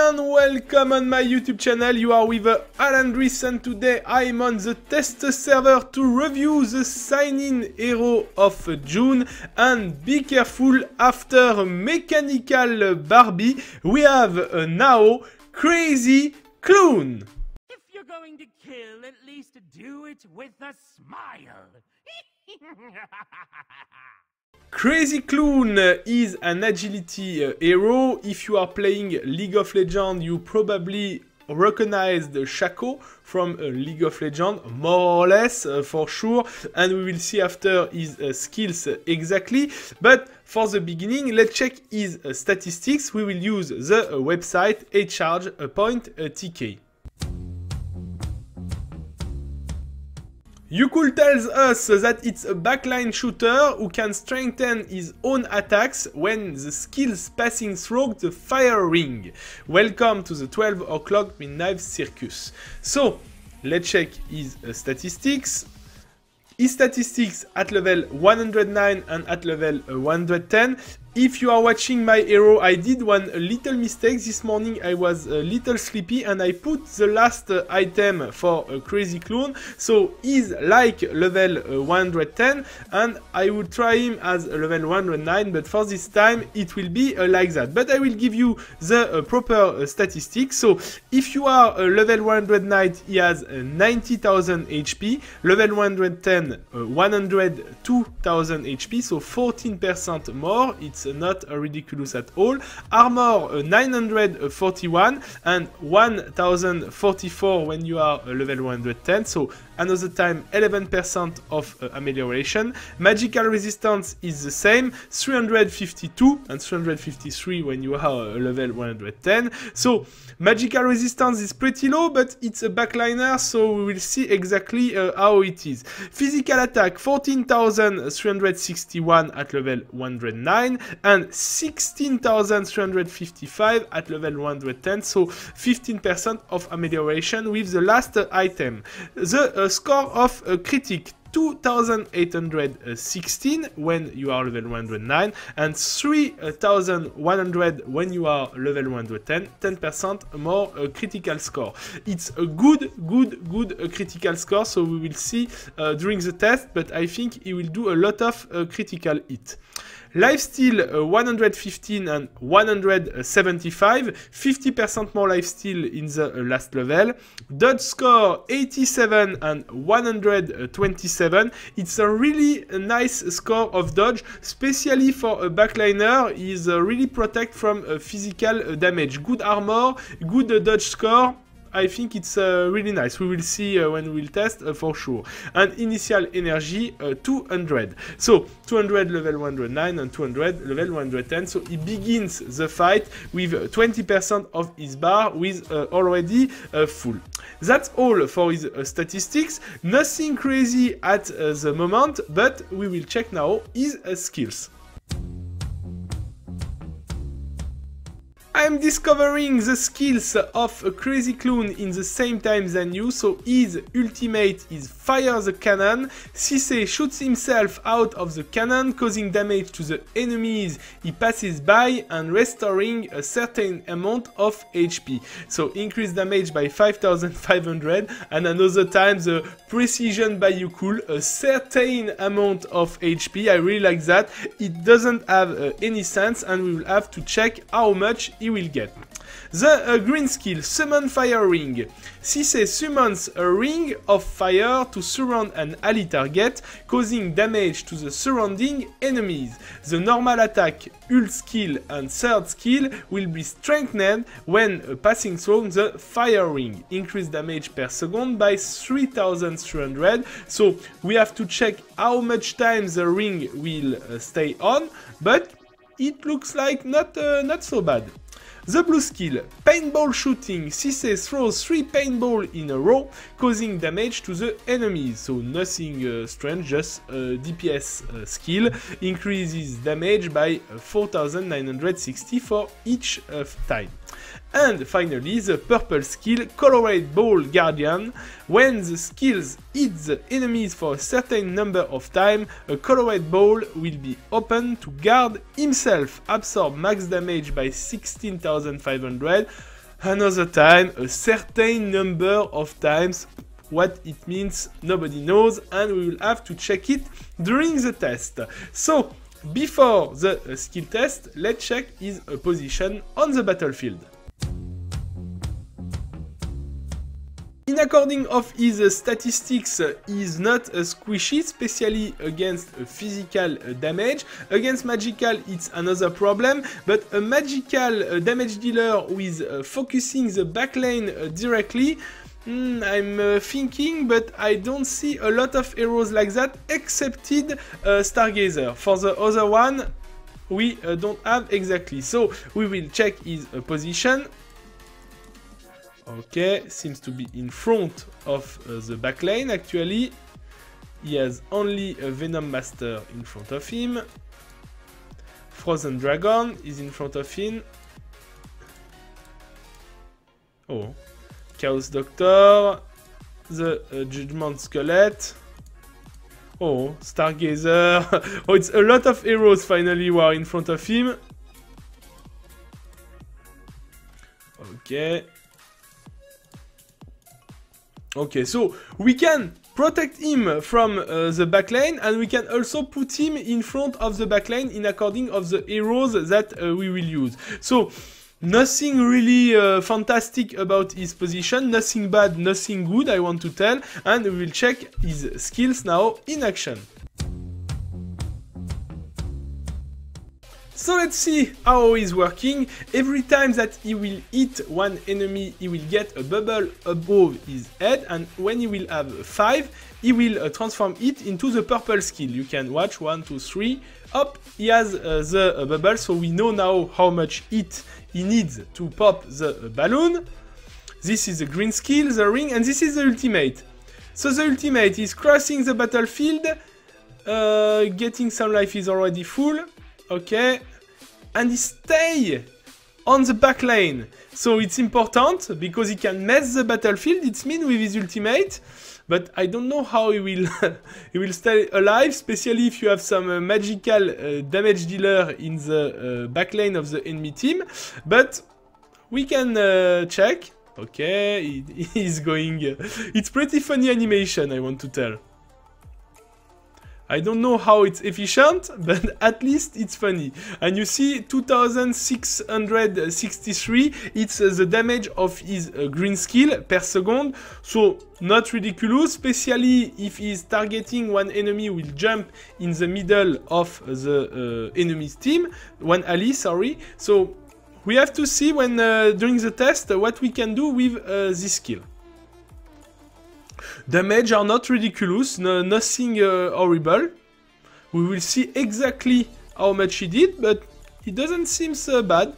and welcome on my YouTube channel. You are with Alendris, and today I'm on the test server to review the sign-in hero of June. And be careful, after Mechanical Barbie, we have now Crazy Clown. If you're going to kill, at least do it with a smile. Crazy Clown is an agility hero. If you are playing League of Legends, you probably recognize the Shaco from League of Legends, more or less, for sure, and we will see after his skills exactly. But for the beginning, let's check his statistics. We will use the website HCharge.tk. You could tell us that it's a backline shooter who can strengthen his own attacks when the skills passing through the fire ring. Welcome to the 12 o'clock midnight circus. So, let's check his statistics. His statistics at level 109 and at level 110. If you are watching my hero, I did one little mistake this morning. I was a little sleepy and I put the last item for Crazy Clown. So he's like level 110 and I would try him as level 109, but for this time it will be like that. But I will give you the proper statistics. So if you are level 109, he has 90,000 HP, level 110 102,000 HP, so 14% more. It's not ridiculous at all. Armor 941 and 1044 when you are level 110, so another time 11% of amelioration. Magical resistance is the same, 352 and 353 when you are level 110. So magical resistance is pretty low, but it's a backliner, so we will see exactly how it is. Physical attack 14,361 at level 109 and 16,355 at level 110, so 15% of amelioration with the last item. The score of critic 2,816 when you are level 109 and 3,100 when you are level 110, 10% more critical score. It's a good critical score, so we will see during the test, but I think he will do a lot of critical hit. Lifesteal 115 and 175, 50% more lifesteal in the last level. Dodge score 87 and 127. It's a really nice score of dodge, especially for a backliner. He's really protect from physical damage. Good armor, good dodge score. I think it's really nice. We will see when we'll test for sure. And initial energy 200. So 200 level 109 and 200 level 110. So he begins the fight with 20% of his bar with already full. That's all for his statistics. Nothing crazy at the moment, but we will check now his skills. I'm discovering the skills of a Crazy Clown in the same time than you. So his ultimate is fire the cannon. Cisse shoots himself out of the cannon, causing damage to the enemies he passes by and restoring a certain amount of HP. So increase damage by 5,500 and another time the precision by Yukul, a certain amount of HP. I really like that. It doesn't have any sense and we will have to check how much he will get. The green skill, Summon Fire Ring. Cisse summons a ring of fire to surround an ally target, causing damage to the surrounding enemies. The normal attack, ult skill and third skill will be strengthened when passing through the fire ring. Increase damage per second by 3,300. So we have to check how much time the ring will stay on, but it looks like not so bad. The blue skill, paintball shooting. Cisse throws 3 paintballs in a row, causing damage to the enemies. So nothing strange, just a DPS skill. Increases damage by 4,960 for each time. And finally, the purple skill, Colored Ball Guardian. When the skills hit the enemies for a certain number of time, a colored ball will be open to guard himself. Absorb max damage by 16,500. another time, a certain number of times. What it means, nobody knows, and we will have to check it during the test. So, before the skill test, let's check his position on the battlefield. In according of his statistics, he is not squishy, especially against physical damage. Against magical, it's another problem, but a magical damage dealer with focusing the backlane directly, I'm thinking, but I don't see a lot of heroes like that, excepted Stargazer. For the other one, we don't have exactly. So we will check his position. Okay, seems to be in front of the backlane actually. He has only a Venom Master in front of him. Frozen Dragon is in front of him. Oh. Chaos Doctor. The Judgment Skelet. Oh, Stargazer. Oh, it's a lot of heroes finally who are in front of him. Okay. Okay, so we can protect him from the backlane, and we can also put him in front of the backlane in according of the heroes that we will use. So nothing really fantastic about his position, nothing bad, nothing good, I want to tell, and we will check his skills now in action. So let's see how he's working. Every time that he will hit one enemy, he will get a bubble above his head, and when he will have 5, he will transform it into the purple skill. You can watch 1, 2, 3. Up, he has the bubble, so we know now how much hit he needs to pop the balloon. This is the green skill, the ring, and this is the ultimate. So the ultimate is crossing the battlefield, getting some life is already full. Okay, and he stay on the back lane. So it's important because he can mess the battlefield, it's mean with his ultimate. But I don't know how he will he will stay alive, especially if you have some magical damage dealer in the back lane of the enemy team. But we can check. Okay, he's going. It's pretty funny animation, I want to tell. I don't know how it's efficient, but at least it's funny. And you see 2663, it's the damage of his green skill per second. So not ridiculous, especially if he's targeting one enemy who will jump in the middle of the enemy's team, one ally, sorry. So we have to see when during the test what we can do with this skill. Damage are not ridiculous, nothing horrible. We will see exactly how much he did, but it doesn't seem so bad.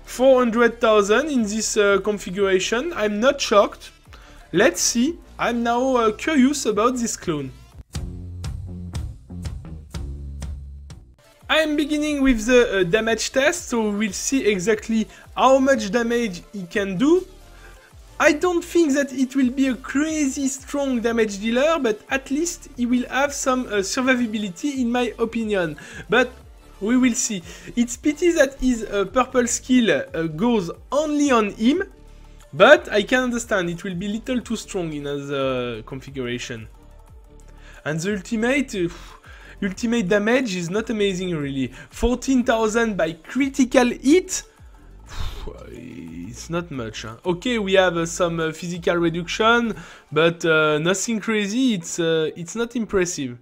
400,000 in this configuration, I'm not shocked. Let's see, I'm now curious about this clone. I am beginning with the damage test, so we will see exactly how much damage he can do. I don't think that it will be a crazy strong damage dealer, but at least he will have some survivability in my opinion. But we will see. It's pity that his purple skill goes only on him, but I can understand it will be a little too strong in other configuration. And the ultimate damage is not amazing really. 14,000 by critical hit. It's not much. Huh? Okay, we have some physical reduction, but nothing crazy. It's not impressive.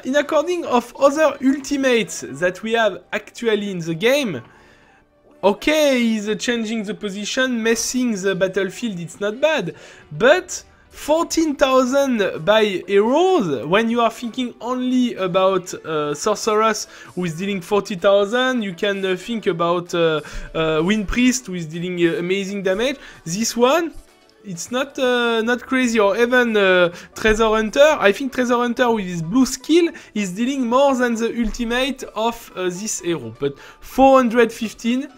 In according of other ultimates that we have actually in the game, okay, he's changing the position, messing the battlefield. It's not bad, but 14,000 by heroes, when you are thinking only about Sorceress who is dealing 40,000, you can think about Wind Priest who is dealing amazing damage. This one, it's not crazy, or even Treasure Hunter. I think Treasure Hunter with his blue skill is dealing more than the ultimate of this hero, but 415.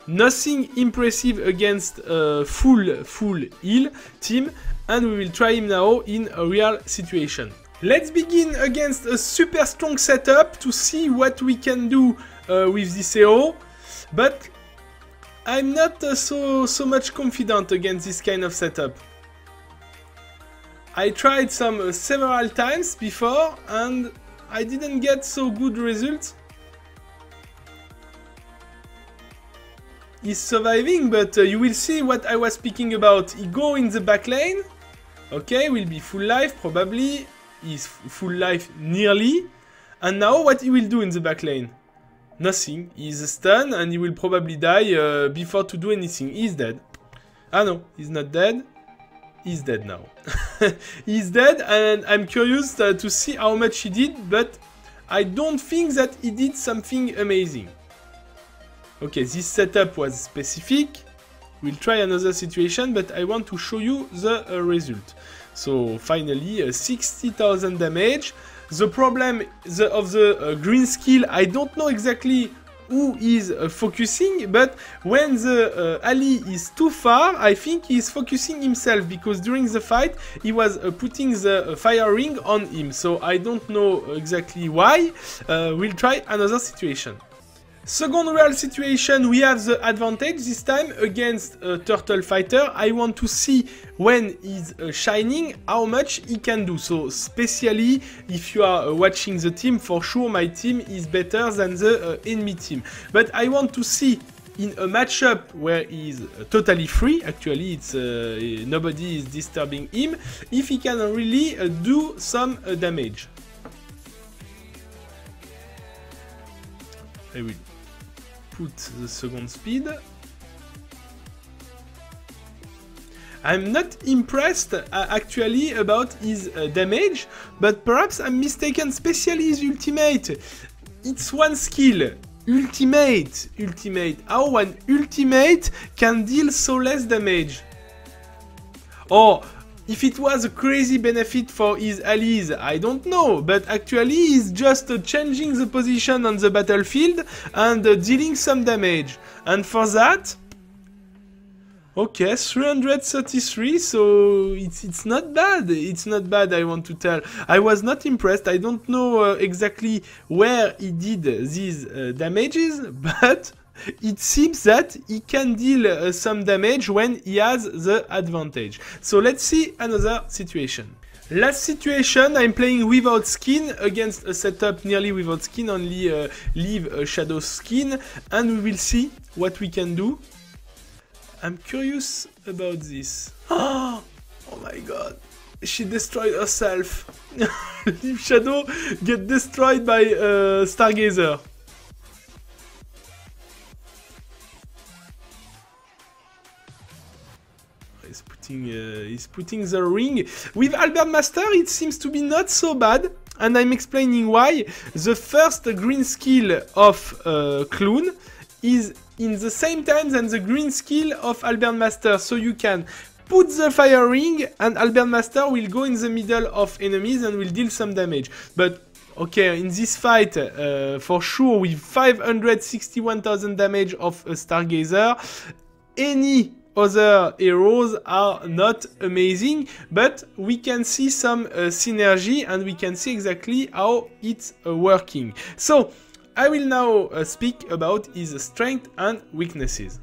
Nothing impressive against full heal team. And we will try him now in a real situation. Let's begin against a super strong setup to see what we can do with this hero, but I'm not so much confident against this kind of setup. I tried some several times before and I didn't get so good results. He's surviving, but you will see what I was speaking about. He go in the back lane, okay, will be full life probably. He's full life nearly, and now what he will do in the back lane? Nothing. He's stunned and he will probably die before to do anything. He's dead. Ah no, he's not dead. He's dead now. He's dead, and I'm curious to see how much he did, but I don't think that he did something amazing. Okay, this setup was specific. We'll try another situation, but I want to show you the result. So finally, 60,000 damage. The problem of the green skill, I don't know exactly who is focusing, but when the ally is too far, I think he is focusing himself, because during the fight he was putting the fire ring on him. So I don't know exactly why. We'll try another situation. Second real situation, we have the advantage this time against a turtle fighter. I want to see when he's shining how much he can do. So especially if you are watching the team, for sure my team is better than the enemy team. But I want to see in a matchup where he's totally free, actually it's nobody is disturbing him, if he can really do some damage. I will put the second speed. I'm not impressed actually about his damage, but perhaps I'm mistaken, especially his ultimate. It's one skill. Ultimate. How one ultimate can deal so less damage? Or if it was a crazy benefit for his allies, I don't know, but actually he's just changing the position on the battlefield and dealing some damage. And for that, okay, 333, so it's not bad. It's not bad, I want to tell. I was not impressed. I don't know exactly where he did these damages, but it seems that he can deal some damage when he has the advantage. So let's see another situation. Last situation, I'm playing without skin against a setup nearly without skin, only leave a shadow skin, and we will see what we can do. I'm curious about this. Oh my god, she destroyed herself. Leave shadow get destroyed by Stargazer. He's putting the ring. With Albert Master, it seems to be not so bad, and I'm explaining why. The first green skill of Clown is in the same time than the green skill of Albert Master, so you can put the fire ring and Albert Master will go in the middle of enemies and will deal some damage. But okay, in this fight, for sure, with 561,000 damage of a Stargazer, any other heroes are not amazing, but we can see some synergy and we can see exactly how it's working. So I will now speak about his strengths and weaknesses.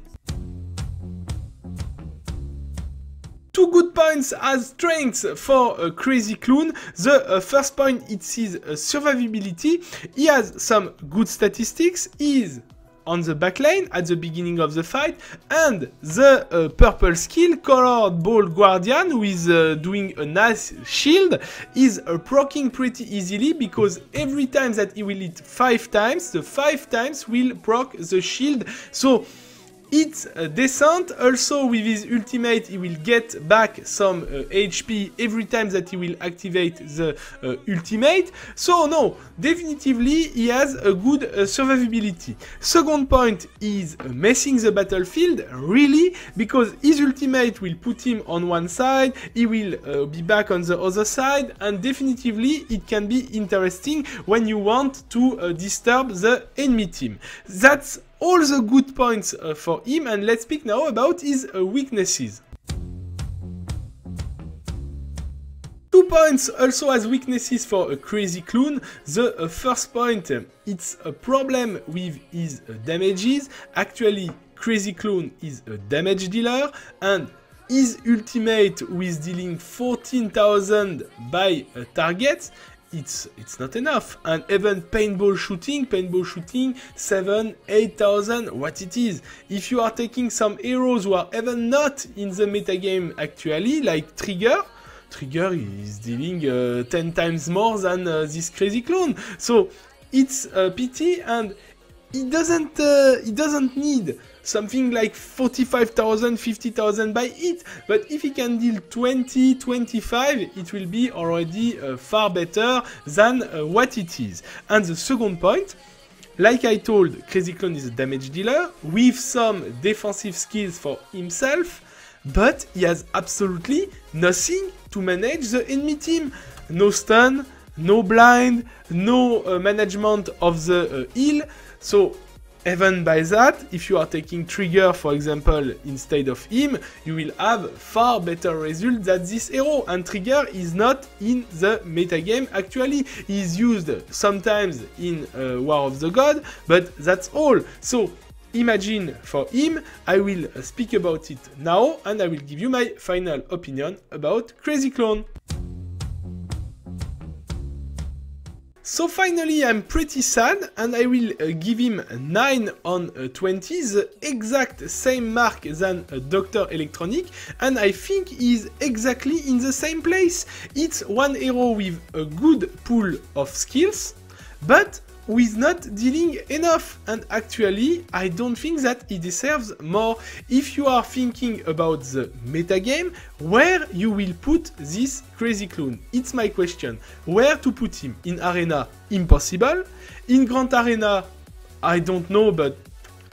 Two good points as strengths for a Crazy Clown. The first point, it's his survivability. He has some good statistics. He is on the back lane at the beginning of the fight, and the purple skill, Colored Ball Guardian, who is doing a nice shield, is proccing pretty easily, because every time that he will hit 5 times, the 5 times will proc the shield. So it's decent. Also with his ultimate he will get back some HP every time that he will activate the ultimate. So no, definitively he has a good survivability. Second point is messing the battlefield, really, because his ultimate will put him on one side, he will be back on the other side, and definitively it can be interesting when you want to disturb the enemy team. That's all the good points for him, and let's speak now about his weaknesses. 2 points also has weaknesses for a Crazy Clown. The first point, it's a problem with his damages. Actually, Crazy Clown is a damage dealer, and his ultimate with dealing 14,000 by targets, it's not enough. And even paintball shooting 7,000-8,000, what it is. If you are taking some heroes who are even not in the metagame actually, like Trigger is dealing 10 times more than this Crazy Clown. So it's a pity, and he doesn't need something like 45,000, 50,000 by it, but if he can deal 20, 25, it will be already far better than what it is. And the second point, like I told, Crazy Clown is a damage dealer with some defensive skills for himself, but he has absolutely nothing to manage the enemy team. No stun, no blind, no management of the heal. So even by that, if you are taking Trigger, for example, instead of him, you will have far better results than this hero. And Trigger is not in the metagame actually. He is used sometimes in War of the God, but that's all. So imagine for him, I will speak about it now, and I will give you my final opinion about Crazy Clown. So finally, I'm pretty sad, and I will give him 9 on 20, the exact same mark than Dr. Electronic, and I think he's exactly in the same place. It's one hero with a good pool of skills, but who is not dealing enough, and actually I don't think that he deserves more. If you are thinking about the metagame, where you will put this Crazy Clown? It's my question. Where to put him? In Arena? Impossible. In Grand Arena? I don't know, but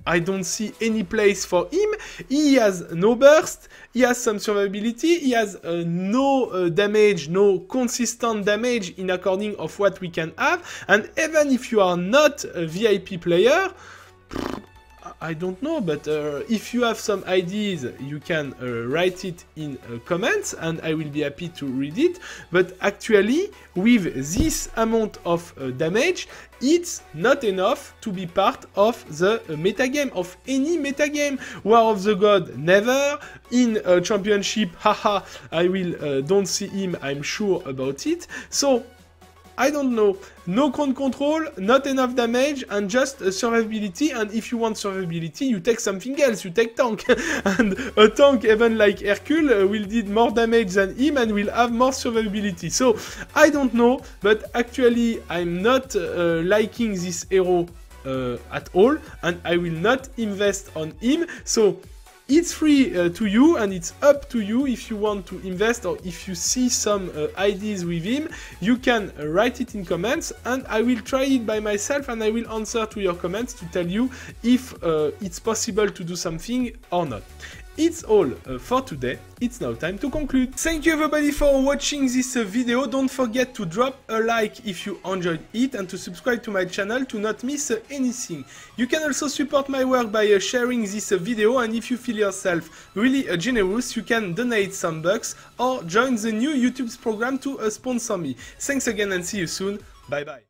I don't see any place for him. He has no burst, he has some survivability, he has no damage, no consistent damage in according of what we can have, and even if you are not a VIP player, I don't know, but if you have some ideas, you can write it in comments, and I will be happy to read it. But actually, with this amount of damage, it's not enough to be part of the metagame, of any metagame. War of the God, never. In Championship, haha, I will don't see him, I'm sure about it. So, I don't know, no ground control, not enough damage, and just survivability. And if you want survivability, you take something else, you take tank. And a tank, even like Hercule, will do more damage than him and will have more survivability. So, I don't know, but actually, I'm not liking this hero at all, and I will not invest on him. So, it's free to you, and it's up to you if you want to invest, or if you see some ideas with him, you can write it in comments, and I will try it by myself, and I will answer to your comments to tell you if it's possible to do something or not. It's all for today. It's now time to conclude. Thank you everybody for watching this video. Don't forget to drop a like if you enjoyed it, and to subscribe to my channel to not miss anything. You can also support my work by sharing this video, and if you feel yourself really generous, you can donate some bucks or join the new YouTube's program to sponsor me. Thanks again, and see you soon. Bye bye.